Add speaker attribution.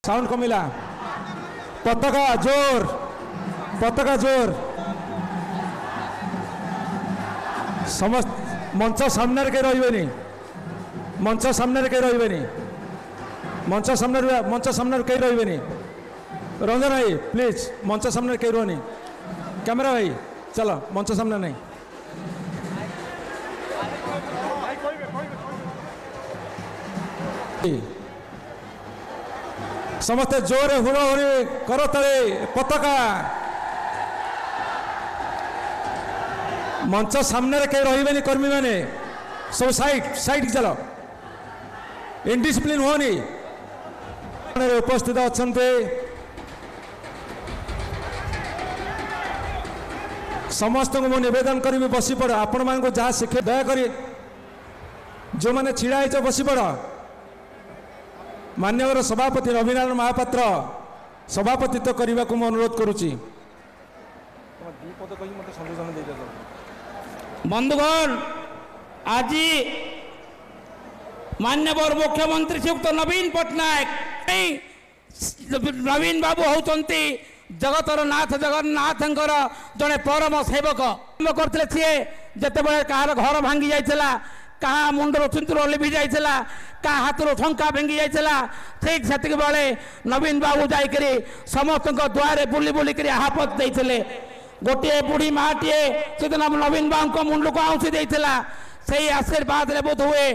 Speaker 1: sound कमिला पताका जोर समस्त मंच सामने के रही मंच सामने के रही मंच सामने कहीं रही रंजन भाई प्लीज मंच सामने कहीं रुहनी कैमरा भाई चलो मंच सामने नहीं समस्ते जोरे हुड़हुड़ी कर तले पताका मंच सामने कहीं रही कर्मी मैंने सब साइड चलो इनडिसिप्लिन होनी उपस्थित अच्छा समस्त को मुझे निवेदन करी बसी पड़ आपण मान जहाँ शिक्षा दयाकोरी जो मैंने छिड़ा हो बसी पड़ मान्यवर सभापति रविनारायण महापात्र सभापतित्व करने को मैं अनुरोध करुच्ची
Speaker 2: बंधुगण आज मान्यवर मुख्यमंत्री श्रीयुक्त नवीन पट्टनायक नवीन बाबू होती जगतर नाथ जगन्नाथ जड़े परम सेवक करते सी जिते बड़े कहार घर भांगी जाइला क्या मुंडर चुंतुर लिभि जाइला क्या हाथर ठंका भांगी जाइला ठीक से बेले नवीन बाबू जाकि समस्त द्वारे बुली बुलिक हापत देते गोटे बुढ़ी माटीए से नवीन बाबू मुंड को आउसी देता से आशीर्वाद बोध हुए